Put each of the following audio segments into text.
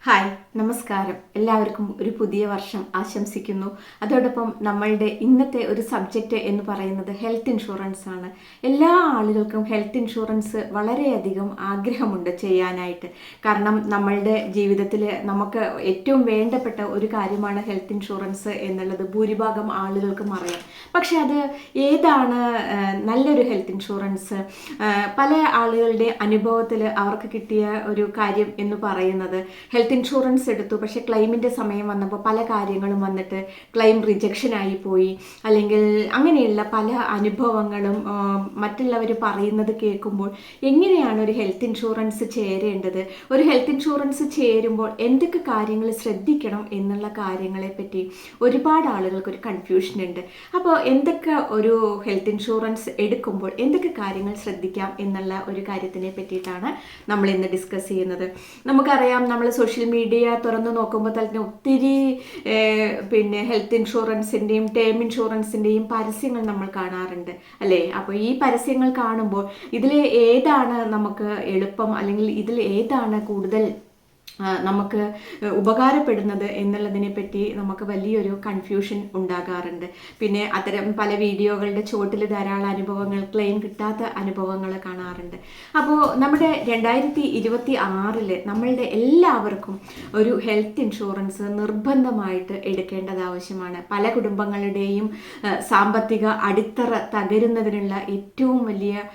Hi നമസ്കാരം. എല്ലാവർക്കും ഒരു പുതിയ വർഷം ആശംസിക്കുന്നു. അതോടൊപ്പം നമ്മളുടെ ഇന്നത്തെ ഒരു സബ്ജക്റ്റ് എന്ന് പറയുന്നത് ഹെൽത്ത് ഇൻഷുറൻസ് ആണ്. എല്ലാ ആളുകൾക്കും ഹെൽത്ത് ഇൻഷുറൻസ് വളരെയധികം ആഗ്രഹമുണ്ട് ചെയ്യാനായിട്ട്. കാരണം നമ്മളുടെ ജീവിതത്തിൽ നമുക്ക് ഏറ്റവും വേണ്ടപ്പെട്ട ഒരു കാര്യമാണ് ഹെൽത്ത് ഇൻഷുറൻസ് എന്നുള്ളത് ഭൂരിഭാഗം ആളുകൾക്കും അറിയാം. പക്ഷെ അത് ഏതാണ് നല്ലൊരു ഹെൽത്ത് ഇൻഷുറൻസ്? പല ആളുകളുടെ അനുഭവത്തിൽ അവർക്ക് കിട്ടിയ ഒരു കാര്യം എന്ന് പറയുന്നത് ഹെൽത്ത് ഇൻഷുറൻസ് എടുത്തു, പക്ഷെ ക്ലെയിമിൻ്റെ സമയം വന്നപ്പോൾ പല കാര്യങ്ങളും വന്നിട്ട് ക്ലെയിം റിജക്ഷൻ ആയി പോയി, അല്ലെങ്കിൽ അങ്ങനെയുള്ള പല അനുഭവങ്ങളും മറ്റുള്ളവർ പറയുന്നത് കേൾക്കുമ്പോൾ എങ്ങനെയാണ് ഒരു ഹെൽത്ത് ഇൻഷുറൻസ് ചേരേണ്ടത്, ഒരു ഹെൽത്ത് ഇൻഷുറൻസ് ചേരുമ്പോൾ എന്തൊക്കെ കാര്യങ്ങൾ ശ്രദ്ധിക്കണം എന്നുള്ള കാര്യങ്ങളെ പറ്റി ഒരുപാട് ആളുകൾക്ക് ഒരു കൺഫ്യൂഷൻ ഉണ്ട്. അപ്പോൾ എന്തൊക്കെ ഒരു ഹെൽത്ത് ഇൻഷുറൻസ് എടുക്കുമ്പോൾ എന്തൊക്കെ കാര്യങ്ങൾ ശ്രദ്ധിക്കാം എന്നുള്ള ഒരു കാര്യത്തിനെ പറ്റിയിട്ടാണ് നമ്മൾ ഇന്ന് ഡിസ്കസ് ചെയ്യുന്നത്. നമുക്കറിയാം, നമ്മൾ സോഷ്യൽ മീഡിയ തുറന്നു നോക്കുമ്പോൾ തന്നെ ഒത്തിരി ഹെൽത്ത് ഇൻഷുറൻസിൻ്റെയും ടേം ഇൻഷുറൻസിൻ്റെയും പരസ്യങ്ങൾ നമ്മൾ കാണാറുണ്ട് അല്ലേ? അപ്പോൾ ഈ പരസ്യങ്ങൾ കാണുമ്പോൾ ഇതിൽ ഏതാണ് നമുക്ക് എളുപ്പം, അല്ലെങ്കിൽ ഇതിൽ ഏതാണ് കൂടുതൽ നമുക്ക് ഉപകാരപ്പെടുന്നത് എന്നുള്ളതിനെ പറ്റി നമുക്ക് വലിയൊരു കൺഫ്യൂഷൻ ഉണ്ടാകാറുണ്ട്. പിന്നെ അത്തരം പല വീഡിയോകളുടെ ചുവട്ടിൽ ധാരാളം അനുഭവങ്ങൾ, ക്ലെയിം കിട്ടാത്ത അനുഭവങ്ങൾ കാണാറുണ്ട്. അപ്പോൾ നമ്മുടെ 2026 നമ്മളുടെ എല്ലാവർക്കും ഒരു ഹെൽത്ത് ഇൻഷുറൻസ് നിർബന്ധമായിട്ട് എടുക്കേണ്ടത് ആവശ്യമാണ്. പല കുടുംബങ്ങളുടെയും സാമ്പത്തിക അടിത്തറ തകരുന്നതിനുള്ള ഏറ്റവും വലിയ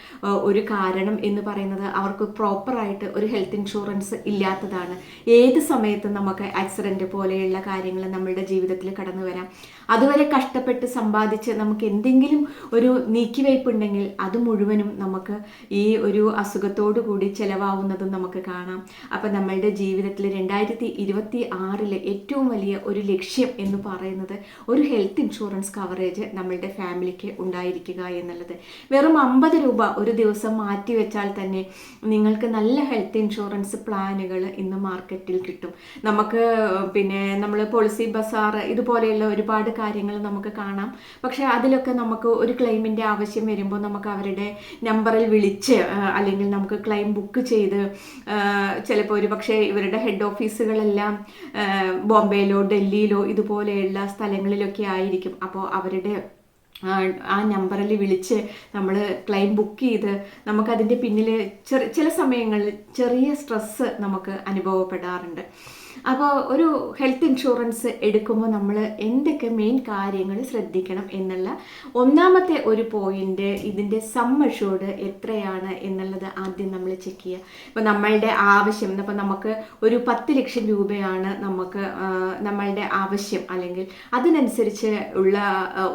ഒരു കാരണം എന്ന് പറയുന്നത് അവർക്ക് പ്രോപ്പറായിട്ട് ഒരു ഹെൽത്ത് ഇൻഷുറൻസ് ഇല്ലാത്തതാണ്. ഏത് സമയത്തും നമുക്ക് ആക്സിഡൻറ്റ് പോലെയുള്ള കാര്യങ്ങൾ നമ്മളുടെ ജീവിതത്തിൽ കടന്നു വരാം. അതുവരെ കഷ്ടപ്പെട്ട് സമ്പാദിച്ച് നമുക്ക് എന്തെങ്കിലും ഒരു നീക്കിവയ്പ് ഉണ്ടെങ്കിൽ അത് മുഴുവനും നമുക്ക് ഈ ഒരു അസുഖത്തോടു കൂടി ചിലവാവുന്നതും നമുക്ക് കാണാം. അപ്പം നമ്മളുടെ ജീവിതത്തിൽ 2026 ഏറ്റവും വലിയ ഒരു ലക്ഷ്യം എന്ന് പറയുന്നത് ഒരു ഹെൽത്ത് ഇൻഷുറൻസ് കവറേജ് നമ്മളുടെ ഫാമിലിക്ക് ഉണ്ടായിരിക്കുക എന്നുള്ളത്. വെറും 50 രൂപ ഒരു ദിവസം മാറ്റി വെച്ചാൽ തന്നെ നിങ്ങൾക്ക് നല്ല ഹെൽത്ത് ഇൻഷുറൻസ് പ്ലാനുകൾ ഇന്ന് മാർക്കറ്റിൽ കിട്ടും. നമുക്ക് നമ്മൾ പോളിസി ബസാർ ഇതുപോലെയുള്ള ഒരുപാട് കാര്യങ്ങൾ നമുക്ക് കാണാം. പക്ഷെ അതിലൊക്കെ നമുക്ക് ഒരു ക്ലെയിമിൻ്റെ ആവശ്യം വരുമ്പോൾ നമുക്ക് അവരുടെ നമ്പറിൽ വിളിച്ച് അല്ലെങ്കിൽ നമുക്ക് ക്ലെയിം ബുക്ക് ചെയ്ത്, ചിലപ്പോൾ ഒരു പക്ഷേ ഇവരുടെ ഹെഡ് ഓഫീസുകളെല്ലാം ബോംബെയിലോ ഡൽഹിയിലോ ഇതുപോലെയുള്ള സ്ഥലങ്ങളിലൊക്കെ ആയിരിക്കും. അപ്പോൾ അവരുടെ ആ നമ്പറിൽ വിളിച്ച് നമ്മൾ ക്ലെയിം ബുക്ക് ചെയ്ത് നമുക്കതിൻ്റെ പിന്നിൽ ചില സമയങ്ങളിൽ ചെറിയ സ്ട്രെസ്സ് നമുക്ക് അനുഭവപ്പെടാറുണ്ട്. അപ്പോൾ ഒരു ഹെൽത്ത് ഇൻഷുറൻസ് എടുക്കുമ്പോൾ നമ്മൾ എന്തൊക്കെ മെയിൻ കാര്യങ്ങൾ ശ്രദ്ധിക്കണം എന്നുള്ള ഒന്നാമത്തെ ഒരു പോയിന്റ്, ഇതിൻ്റെ സം അഷ്യൂർഡ് എത്രയാണ് എന്നുള്ളത് ആദ്യം നമ്മൾ ചെക്ക് ചെയ്യുക. ഇപ്പോൾ നമ്മളുടെ ആവശ്യം, ഇപ്പോൾ നമുക്ക് ഒരു 10 ലക്ഷം രൂപയാണ് നമുക്ക് നമ്മളുടെ ആവശ്യം, അല്ലെങ്കിൽ അതിനനുസരിച്ച് ഉള്ള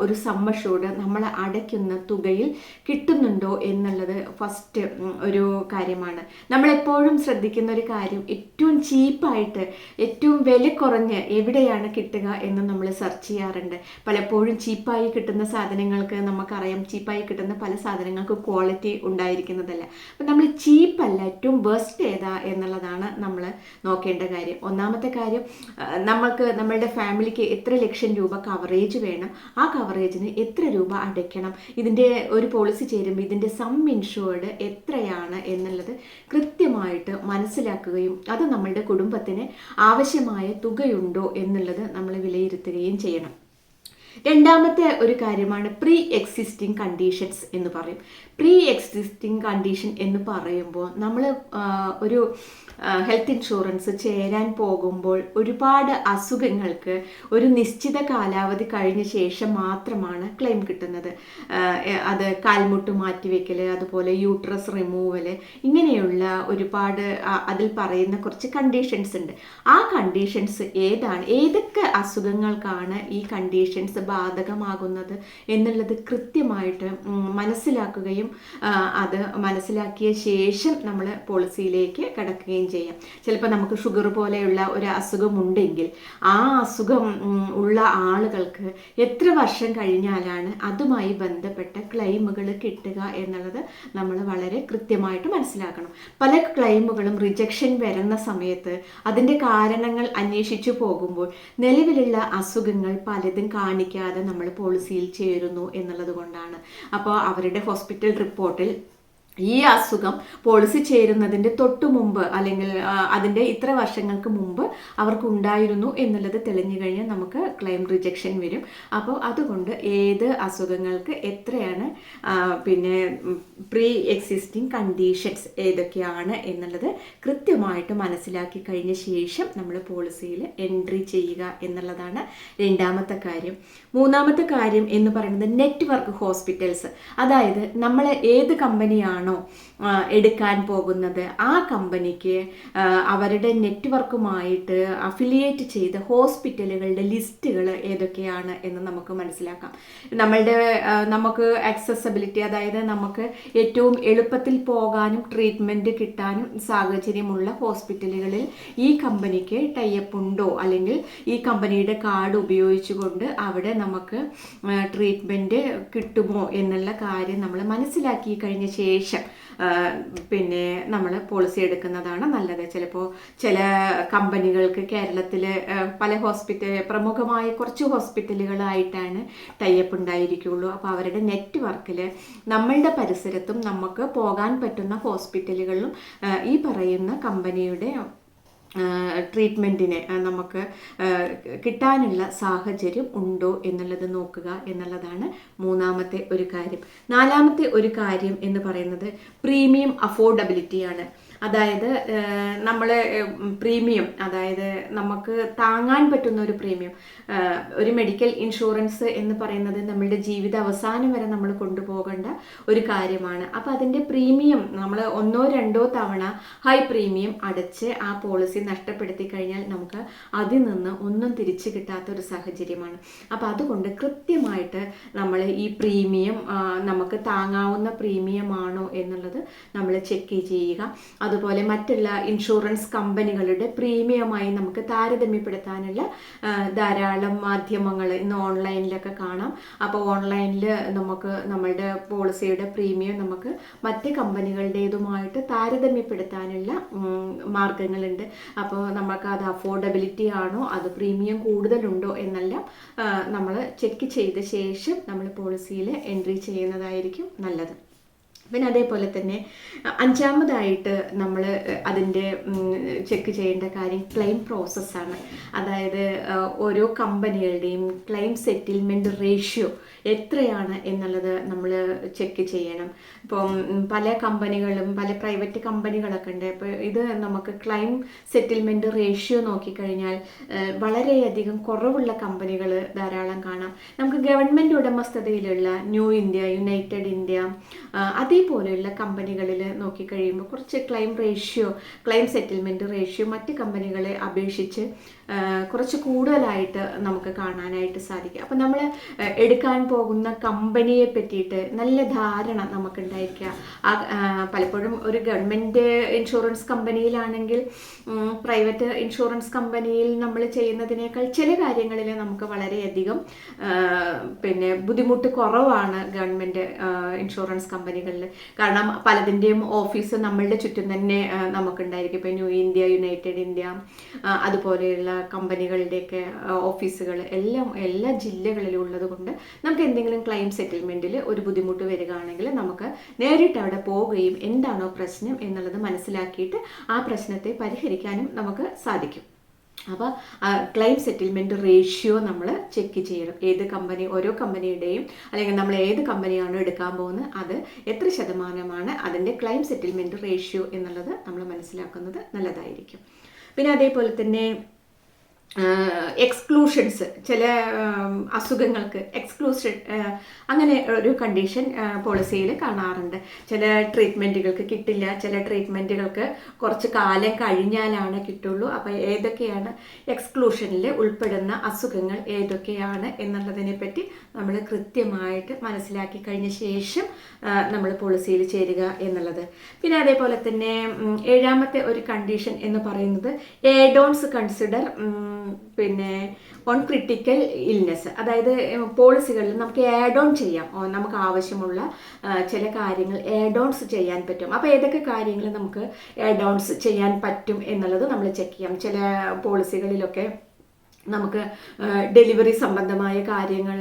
ഒരു സം അഷ്യൂർഡ് നമ്മൾ അടയ്ക്കുന്ന തുകയിൽ കിട്ടുന്നുണ്ടോ എന്നുള്ളത് ഫസ്റ്റ് ഒരു കാര്യമാണ്. നമ്മളെപ്പോഴും ശ്രദ്ധിക്കുന്ന ഒരു കാര്യം, ഏറ്റവും ചീപ്പായിട്ട് ഏറ്റവും വില കുറഞ്ഞ് എവിടെയാണ് കിട്ടുക എന്ന് നമ്മൾ സെർച്ച് ചെയ്യാറുണ്ട്. പലപ്പോഴും ചീപ്പായി കിട്ടുന്ന സാധനങ്ങൾക്ക് നമുക്കറിയാം, ചീപ്പായി കിട്ടുന്ന പല സാധനങ്ങൾക്ക് ക്വാളിറ്റി ഉണ്ടായിരിക്കുന്നതല്ല. അപ്പം നമ്മൾ ചീപ്പല്ല, ഏറ്റവും ബെസ്റ്റ് ഏതാ എന്നുള്ളതാണ് നമ്മൾ നോക്കേണ്ട കാര്യം. ഒന്നാമത്തെ കാര്യം, നമ്മളുടെ ഫാമിലിക്ക് എത്ര ലക്ഷം രൂപ കവറേജ് വേണം, ആ കവറേജിന് എത്ര രൂപ അടയ്ക്കണം, ഇതിൻ്റെ ഒരു പോളിസി ചേരുമ്പോൾ ഇതിൻ്റെ സം ഇൻഷുർഡ് എത്രയാണ് എന്നുള്ളത് കൃത്യമായിട്ട് മനസ്സിലാക്കുകയും അത് നമ്മളുടെ കുടുംബത്തിന് ആവശ്യമായ തുകയുണ്ടോ എന്നുള്ളത് നമ്മൾ വിലയിരുത്തുകയും ചെയ്യണം. രണ്ടാമത്തെ ഒരു കാര്യമാണ് പ്രീ എക്സിസ്റ്റിംഗ് കണ്ടീഷൻസ് എന്ന് പറയും. പ്രീ എക്സിസ്റ്റിംഗ് കണ്ടീഷൻ എന്ന് പറയുമ്പോൾ നമ്മൾ ഒരു ഹെൽത്ത് ഇൻഷുറൻസ് ചേരാൻ പോകുമ്പോൾ ഒരുപാട് അസുഖങ്ങൾക്ക് ഒരു നിശ്ചിത കാലാവധി കഴിഞ്ഞ ശേഷം മാത്രമാണ് ക്ലെയിം കിട്ടുന്നത്. അത് കാൽമുട്ട് മാറ്റിവെക്കൽ, അതുപോലെ യൂട്രസ് റിമൂവൽ, ഇങ്ങനെയുള്ള ഒരുപാട് അതിൽ പറയുന്ന കുറച്ച് കണ്ടീഷൻസ് ഉണ്ട്. ആ കണ്ടീഷൻസ് ഏതൊക്കെ അസുഖങ്ങൾക്കാണ് ഈ കണ്ടീഷൻസ് ബാധകമാകുന്നത് എന്നുള്ളത് കൃത്യമായിട്ട് മനസ്സിലാക്കുകയും അത് മനസ്സിലാക്കിയ ശേഷം നമ്മൾ പോളിസിയിലേക്ക് കടക്കുകയും ചെയ്യാം. ചിലപ്പോൾ നമുക്ക് ഷുഗർ പോലെയുള്ള ഒരു അസുഖമുണ്ടെങ്കിൽ ആ അസുഖം ഉള്ള ആളുകൾക്ക് എത്ര വർഷം കഴിഞ്ഞാലാണ് അതുമായി ബന്ധപ്പെട്ട ക്ലെയിമുകൾ കിട്ടുക എന്നുള്ളത് നമ്മൾ വളരെ കൃത്യമായിട്ട് മനസ്സിലാക്കണം. പല ക്ലെയിമുകളും റിജക്ഷൻ വരുന്ന സമയത്ത് അതിൻ്റെ കാരണങ്ങൾ അന്വേഷിച്ചു പോകുമ്പോൾ നിലവിലുള്ള അസുഖങ്ങൾ പലതും കാണിക്കാതെ നമ്മൾ പോളിസിയിൽ ചേരുന്നു എന്നുള്ളത് കൊണ്ടാണ്. അപ്പോൾ അവരുടെ ഹോസ്പിറ്റൽ റിപ്പോർട്ടിൽ ഈ അസുഖം പോളിസി ചേരുന്നതിൻ്റെ തൊട്ടു മുമ്പ് അല്ലെങ്കിൽ അതിൻ്റെ ഇത്ര വർഷങ്ങൾക്ക് മുമ്പ് അവർക്ക് ഉണ്ടായിരുന്നു എന്നുള്ളത് തെളിഞ്ഞു കഴിഞ്ഞാൽ നമുക്ക് ക്ലെയിം റിജക്ഷൻ വരും. അപ്പോൾ അതുകൊണ്ട് ഏത് അസുഖങ്ങൾക്ക് എത്രയാണ് പിന്നെ പ്രീ എക്സിസ്റ്റിംഗ് കണ്ടീഷൻസ് ഏതൊക്കെയാണ് എന്നുള്ളത് കൃത്യമായിട്ട് മനസ്സിലാക്കി കഴിഞ്ഞ ശേഷം നമ്മൾ പോളിസിയിൽ എൻട്രി ചെയ്യുക എന്നുള്ളതാണ് രണ്ടാമത്തെ കാര്യം. മൂന്നാമത്തെ കാര്യം എന്ന് പറയുന്നത് നെറ്റ്വർക്ക് ഹോസ്പിറ്റൽസ്. അതായത് നമ്മൾ ഏത് കമ്പനിയാണോ എടുക്കാൻ പോകുന്നത് ആ കമ്പനിക്ക് അവരുടെ നെറ്റ്വർക്കുമായിട്ട് അഫിലിയേറ്റ് ചെയ്ത ഹോസ്പിറ്റലുകളുടെ ലിസ്റ്റുകൾ ഏതൊക്കെയാണ് എന്ന് നമുക്ക് മനസ്സിലാക്കാം. നമുക്ക് ആക്സസബിലിറ്റി, അതായത് നമുക്ക് ഏറ്റവും എളുപ്പത്തിൽ പോകാനും ട്രീറ്റ്മെൻറ്റ് കിട്ടാനും സാഹചര്യമുള്ള ഹോസ്പിറ്റലുകളിൽ ഈ കമ്പനിക്ക് ടൈപ്പ് ഉണ്ടോ, അല്ലെങ്കിൽ ഈ കമ്പനിയുടെ കാർഡ് ഉപയോഗിച്ചുകൊണ്ട് അവിടെ നമുക്ക് ട്രീറ്റ്മെൻറ്റ് കിട്ടുമോ എന്നുള്ള കാര്യം നമ്മൾ മനസ്സിലാക്കി കഴിഞ്ഞ ശേഷം പിന്നെ നമ്മൾ പോളിസി എടുക്കുന്നതാണ് നല്ലത്. ചിലപ്പോൾ ചില കമ്പനികൾക്ക് കേരളത്തിൽ പല പ്രമുഖമായ കുറച്ച് ഹോസ്പിറ്റലുകളായിട്ടാണ് ടൈപ്പ് ഉണ്ടായിരിക്കുള്ളൂ. അപ്പോൾ അവരുടെ നെറ്റ്വർക്കിൽ നമ്മളുടെ പരിസരത്തും നമുക്ക് പോകാൻ പറ്റുന്ന ഹോസ്പിറ്റലുകളിലും ഈ പറയുന്ന കമ്പനിയുടെ ട്രീറ്റ്മെൻറ്റിന് നമുക്ക് കിട്ടാനുള്ള സാഹചര്യം ഉണ്ടോ എന്നുള്ളത് നോക്കുക എന്നുള്ളതാണ് മൂന്നാമത്തെ ഒരു കാര്യം. നാലാമത്തെ ഒരു കാര്യം എന്ന് പറയുന്നത് പ്രീമിയം അഫോർഡബിലിറ്റിയാണ്. അതായത് നമ്മൾ പ്രീമിയം, അതായത് നമുക്ക് താങ്ങാൻ പറ്റുന്ന ഒരു പ്രീമിയം. ഒരു മെഡിക്കൽ ഇൻഷുറൻസ് എന്ന് പറയുന്നത് നമ്മളുടെ ജീവിത അവസാനം വരെ നമ്മൾ കൊണ്ടുപോകേണ്ട ഒരു കാര്യമാണ്. അപ്പോൾ അതിൻ്റെ പ്രീമിയം നമ്മൾ 1-2 തവണ ഹൈ പ്രീമിയം അടച്ച് ആ പോളിസി നഷ്ടപ്പെടുത്തി കഴിഞ്ഞാൽ നമുക്ക് അതിൽ നിന്ന് ഒന്നും തിരിച്ചു കിട്ടാത്ത ഒരു സാഹചര്യമാണ്. അപ്പോൾ അതുകൊണ്ട് കൃത്യമായിട്ട് നമ്മൾ ഈ പ്രീമിയം നമുക്ക് താങ്ങാവുന്ന പ്രീമിയം ആണോ എന്നുള്ളത് നമ്മൾ ചെക്ക് ചെയ്യുക. അതുപോലെ മറ്റുള്ള ഇൻഷുറൻസ് കമ്പനികളുടെ പ്രീമിയമായി നമുക്ക് താരതമ്യപ്പെടുത്താനുള്ള ധാരാളം മാധ്യമങ്ങൾ ഇന്ന് ഓൺലൈനിലൊക്കെ കാണാം. അപ്പോൾ ഓൺലൈനിൽ നമുക്ക് നമ്മളുടെ പോളിസിയുടെ പ്രീമിയം നമുക്ക് മറ്റ് കമ്പനികളുടേതുമായിട്ട് താരതമ്യപ്പെടുത്താനുള്ള മാർഗങ്ങളുണ്ട്. അപ്പോൾ നമുക്ക് അത് അഫോർഡബിലിറ്റി ആണോ, അത് പ്രീമിയം കൂടുതലുണ്ടോ എന്നെല്ലാം നമ്മൾ ചെക്ക് ചെയ്ത ശേഷം നമ്മൾ പോളിസിയിൽ എൻട്രി ചെയ്യുന്നതായിരിക്കും നല്ലത്. പിന്നെ അതേപോലെ തന്നെ അഞ്ചാമതായിട്ട് നമ്മൾ അതിൻ്റെ ചെക്ക് ചെയ്യേണ്ട കാര്യം ക്ലെയിം പ്രോസസ്സാണ്. അതായത് ഓരോ കമ്പനികളുടെയും ക്ലെയിം സെറ്റിൽമെൻറ്റ് റേഷ്യോ എത്രയാണ് എന്നുള്ളത് നമ്മൾ ചെക്ക് ചെയ്യണം. ഇപ്പം പല കമ്പനികളും പല പ്രൈവറ്റ് കമ്പനികളൊക്കെ ഉണ്ട്. അപ്പോൾ ഇത് നമുക്ക് ക്ലെയിം സെറ്റിൽമെൻറ്റ് റേഷ്യോ നോക്കിക്കഴിഞ്ഞാൽ വളരെയധികം കുറവുള്ള കമ്പനികൾ ധാരാളം കാണാം. നമുക്ക് ഗവൺമെൻറ് ഉടമസ്ഥതയിലുള്ള ന്യൂ ഇന്ത്യ, യുണൈറ്റഡ് ഇന്ത്യ, അതേപോലെയുള്ള കമ്പനികളിൽ നോക്കിക്കഴിയുമ്പോൾ കുറച്ച് ക്ലെയിം സെറ്റിൽമെൻറ്റ് റേഷ്യോ മറ്റ് കമ്പനികളെ അപേക്ഷിച്ച് കുറച്ച് കൂടുതലായിട്ട് നമുക്ക് കാണാനായിട്ട് സാധിക്കും. അപ്പോൾ നമ്മൾ എടുക്കാൻ പോകുന്ന കമ്പനിയെ പറ്റിയിട്ട് നല്ല ധാരണ നമുക്കുണ്ടായിരിക്കുക. പലപ്പോഴും ഒരു ഗവൺമെൻറ് ഇൻഷുറൻസ് കമ്പനിയിലാണെങ്കിൽ പ്രൈവറ്റ് ഇൻഷുറൻസ് കമ്പനിയിൽ നമ്മൾ ചെയ്യുന്നതിനേക്കാൾ ചില കാര്യങ്ങളിൽ നമുക്ക് വളരെയധികം പിന്നെ ബുദ്ധിമുട്ട് കുറവാണ് ഗവൺമെൻറ് ഇൻഷുറൻസ് കമ്പനികളിൽ. കാരണം പലതിൻ്റെയും ഓഫീസ് നമ്മളുടെ ചുറ്റും തന്നെ നമുക്കുണ്ടായിരിക്കും. ഇപ്പോൾ ന്യൂ ഇന്ത്യ, യുണൈറ്റഡ് ഇന്ത്യ, അതുപോലെയുള്ള കമ്പനികളുടെയൊക്കെ ഓഫീസുകൾ എല്ലാ ജില്ലകളിലും ഉള്ളത് കൊണ്ട് നമുക്ക് എന്തെങ്കിലും ക്ലെയിം സെറ്റിൽമെൻറ്റിൽ ഒരു ബുദ്ധിമുട്ട് വരികയാണെങ്കിൽ നമുക്ക് നേരിട്ട് അവിടെ പോവുകയും എന്താണോ പ്രശ്നം എന്നുള്ളത് മനസ്സിലാക്കിയിട്ട് ആ പ്രശ്നത്തെ പരിഹരിക്കാനും നമുക്ക് സാധിക്കും. അപ്പോൾ ക്ലെയിം സെറ്റിൽമെൻറ്റ് റേഷ്യോ നമ്മൾ ചെക്ക് ചെയ്യണം. ഓരോ കമ്പനിയുടെയും അല്ലെങ്കിൽ നമ്മൾ ഏത് കമ്പനിയാണോ എടുക്കാൻ പോകുന്നത് അത് എത്ര ശതമാനമാണ് അതിൻ്റെ ക്ലെയിം സെറ്റിൽമെൻറ്റ് റേഷ്യോ എന്നുള്ളത് നമ്മൾ മനസ്സിലാക്കുന്നത് നല്ലതായിരിക്കും. പിന്നെ അതേപോലെ തന്നെ എക്സ്ക്ലൂഷൻസ്, ചില അസുഖങ്ങൾക്ക് അങ്ങനെ ഒരു കണ്ടീഷൻ പോളിസിയിൽ കാണാറുണ്ട്. ചില ട്രീറ്റ്മെൻറ്റുകൾക്ക് കിട്ടില്ല, ചില ട്രീറ്റ്മെൻറ്റുകൾക്ക് കുറച്ച് കാലം കഴിഞ്ഞാലാണ് കിട്ടുള്ളൂ. അപ്പോൾ ഏതൊക്കെയാണ് എക്സ്ക്ലൂഷനിൽ ഉൾപ്പെടുന്ന അസുഖങ്ങൾ ഏതൊക്കെയാണ് എന്നുള്ളതിനെ പറ്റി നമ്മൾ കൃത്യമായിട്ട് മനസ്സിലാക്കി കഴിഞ്ഞ ശേഷം നമ്മൾ പോളിസിയിൽ ചേരുക എന്നുള്ളത്. പിന്നെ അതേപോലെ തന്നെ ഏഴാമത്തെ ഒരു കണ്ടീഷൻ എന്ന് പറയുന്നത് ഏഡോൺസ് കൺസിഡർ പിന്നെ ഓൺ ക്രിട്ടിക്കൽ ഇൽനെസ്. അതായത് പോളിസികളിൽ നമുക്ക് ആഡ് ഓൺ ചെയ്യാം, നമുക്ക് ആവശ്യമുള്ള ചില കാര്യങ്ങൾ ആഡ് ഓൺസ് ചെയ്യാൻ പറ്റും. അപ്പോൾ ഏതൊക്കെ കാര്യങ്ങൾ നമുക്ക് ആഡ് ഓൺസ് ചെയ്യാൻ പറ്റും എന്നുള്ളത് നമ്മൾ ചെക്ക് ചെയ്യാം. ചില പോളിസികളിലൊക്കെ നമുക്ക് ഡെലിവറി സംബന്ധമായ കാര്യങ്ങൾ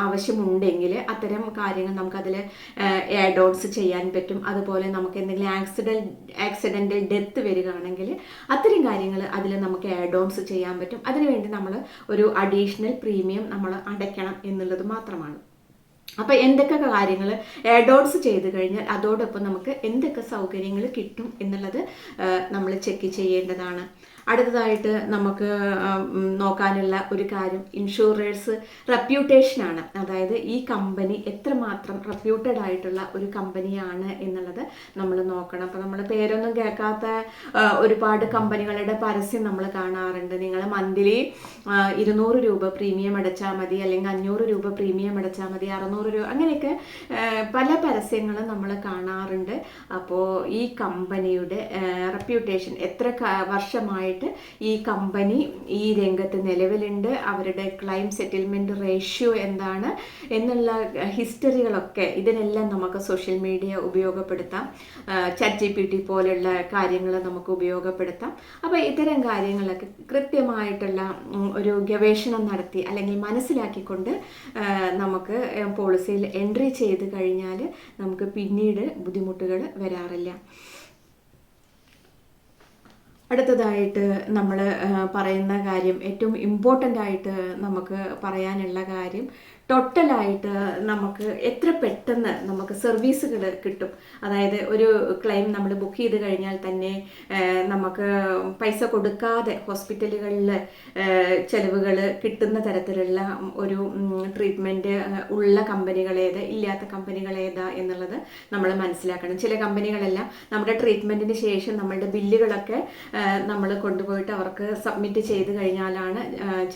ആവശ്യമുണ്ടെങ്കിൽ അത്തരം കാര്യങ്ങൾ നമുക്കതിൽ ആഡ് ഓൺസ് ചെയ്യാൻ പറ്റും. അതുപോലെ നമുക്ക് എന്തെങ്കിലും ആക്സിഡൻ്റൽ ഡെത്ത് വരികയാണെങ്കിൽ അത്തരം കാര്യങ്ങൾ അതിൽ നമുക്ക് ആഡ് ഓൺസ് ചെയ്യാൻ പറ്റും. അതിനുവേണ്ടി നമ്മൾ ഒരു അഡീഷണൽ പ്രീമിയം നമ്മൾ അടയ്ക്കണം എന്നുള്ളത് മാത്രമാണ്. അപ്പോൾ എന്തൊക്കെ കാര്യങ്ങൾ ആഡ് ഓൺസ് ചെയ്ത് കഴിഞ്ഞാൽ അതോടൊപ്പം നമുക്ക് എന്തൊക്കെ സൗകര്യങ്ങൾ കിട്ടും എന്നുള്ളത് നമ്മൾ ചെക്ക് ചെയ്യേണ്ടതാണ്. അടുത്തതായിട്ട് നമുക്ക് നോക്കാനുള്ള ഒരു കാര്യം ഇൻഷുറേഴ്സ് റെപ്യൂട്ടേഷനാണ്. അതായത് ഈ കമ്പനി എത്രമാത്രം റെപ്യൂട്ടഡ് ആയിട്ടുള്ള ഒരു കമ്പനിയാണ് എന്നുള്ളത് നമ്മൾ നോക്കണം. അപ്പോൾ നമ്മൾ പേരൊന്നും കേൾക്കാത്ത ഒരുപാട് കമ്പനികളുടെ പരസ്യം നമ്മൾ കാണാറുണ്ട്. നിങ്ങൾ മന്ത്ലി 200 രൂപ പ്രീമിയം അടച്ചാൽ മതി, അല്ലെങ്കിൽ 500 രൂപ പ്രീമിയം അടച്ചാൽ മതി, 600 രൂപ, അങ്ങനെയൊക്കെ പല പരസ്യങ്ങളും നമ്മൾ കാണാറുണ്ട്. അപ്പോൾ ഈ കമ്പനിയുടെ റെപ്യൂട്ടേഷൻ എത്ര വർഷമായി ഈ കമ്പനി ഈ രംഗത്ത് നിലവിലുണ്ട്, അവരുടെ ക്ലൈം സെറ്റിൽമെന്റ് റേഷ്യോ എന്താണ് എന്നുള്ള ഹിസ്റ്ററികളൊക്കെ ഇതിനെല്ലാം നമുക്ക് സോഷ്യൽ മീഡിയ ഉപയോഗപ്പെടുത്താം. ChatGPT പോലുള്ള കാര്യങ്ങൾ നമുക്ക് ഉപയോഗപ്പെടുത്താം. അപ്പോൾ ഇത്തരം കാര്യങ്ങളൊക്കെ കൃത്യമായിട്ടുള്ള ഒരു ഗവേഷണം നടത്തി അല്ലെങ്കിൽ മനസ്സിലാക്കിക്കൊണ്ട് നമുക്ക് പോളിസിയിൽ എൻട്രി ചെയ്ത് കഴിഞ്ഞാൽ നമുക്ക് പിന്നീട് ബുദ്ധിമുട്ടുകൾ വരാറില്ല. അടുത്തതായിട്ട് നമ്മൾ പറയുന്ന കാര്യം, ഏറ്റവും ഇമ്പോർട്ടൻ്റ് ആയിട്ട് നമുക്ക് പറയാനുള്ള കാര്യം, ടോട്ടലായിട്ട് നമുക്ക് എത്ര പെട്ടെന്ന് നമുക്ക് സർവീസുകൾ കിട്ടും. അതായത് ഒരു ക്ലെയിം നമ്മൾ ബുക്ക് ചെയ്ത് കഴിഞ്ഞാൽ തന്നെ നമുക്ക് പൈസ കൊടുക്കാതെ ഹോസ്പിറ്റലുകളിൽ ചിലവുകൾ കിട്ടുന്ന തരത്തിലുള്ള ഒരു ട്രീറ്റ്മെൻറ്റ് ഉള്ള കമ്പനികളേത്, ഇല്ലാത്ത കമ്പനികളേതാ എന്നുള്ളത് നമ്മൾ മനസ്സിലാക്കണം. ചില കമ്പനികളെല്ലാം നമ്മുടെ ട്രീറ്റ്മെൻറ്റിന് ശേഷം നമ്മളുടെ ബില്ലുകളൊക്കെ നമ്മൾ കൊണ്ടുപോയിട്ട് അവർക്ക് സബ്മിറ്റ് ചെയ്ത് കഴിഞ്ഞാലാണ്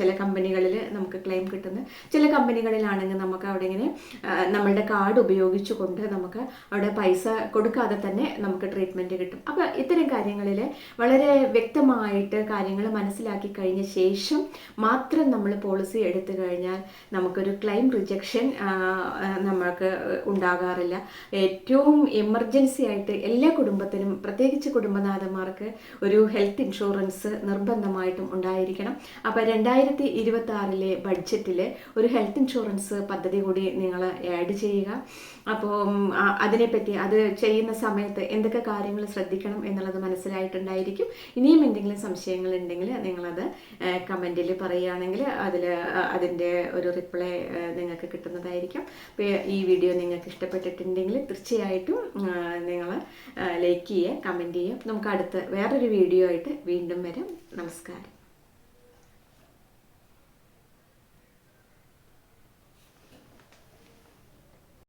ചില കമ്പനികളിൽ നമുക്ക് ക്ലെയിം കിട്ടുന്നത്. ചില കമ്പനികളിലാണെങ്കിൽ നമുക്ക് അവിടെ ഇങ്ങനെ നമ്മളുടെ കാർഡ് ഉപയോഗിച്ചുകൊണ്ട് നമുക്ക് അവിടെ പൈസ കൊടുക്കാതെ തന്നെ നമുക്ക് ട്രീറ്റ്മെൻറ്റ് കിട്ടും. അപ്പോൾ ഇത്തരം കാര്യങ്ങളിൽ വളരെ വ്യക്തമായിട്ട് കാര്യങ്ങൾ മനസ്സിലാക്കി കഴിഞ്ഞ ശേഷം മാത്രം നമ്മൾ പോളിസി എടുത്തു കഴിഞ്ഞാൽ നമുക്കൊരു ക്ലെയിം റിജക്ഷൻ നമുക്ക് ഉണ്ടാകാറില്ല. ഏറ്റവും എമർജൻസി ആയിട്ട് എല്ലാ കുടുംബത്തിനും, പ്രത്യേകിച്ച് കുടുംബനാഥന്മാർക്ക് ഒരു ഹെൽത്ത് ഇൻഷുറൻസ് നിർബന്ധമായിട്ടും ഉണ്ടായിരിക്കണം. അപ്പോൾ 2026 ബഡ്ജറ്റിൽ ഒരു ഹെൽത്ത് ഇൻഷുറൻസ് പദ്ധതി കൂടി നിങ്ങൾ ആഡ് ചെയ്യുക. അപ്പോൾ അതിനെപ്പറ്റി അത് ചെയ്യുന്ന സമയത്ത് എന്തൊക്കെ കാര്യങ്ങൾ ശ്രദ്ധിക്കണം എന്നുള്ളത് മനസ്സിലായിട്ടുണ്ടായിരിക്കും. ഇനിയും എന്തെങ്കിലും സംശയങ്ങൾ ഉണ്ടെങ്കിൽ നിങ്ങളത് കമൻറ്റിൽ പറയുകയാണെങ്കിൽ അതിൻ്റെ ഒരു റിപ്ലൈ നിങ്ങൾക്ക് കിട്ടുന്നതായിരിക്കും. അപ്പോൾ ഈ വീഡിയോ നിങ്ങൾക്ക് ഇഷ്ടപ്പെട്ടിട്ടുണ്ടെങ്കിൽ തീർച്ചയായിട്ടും നിങ്ങൾ ലൈക്ക് ചെയ്യുക, കമൻറ്റ് ചെയ്യുക. നമുക്ക് അടുത്ത വേറൊരു വീഡിയോ ആയിട്ട് വീണ്ടും വരാം. നമസ്കാരം.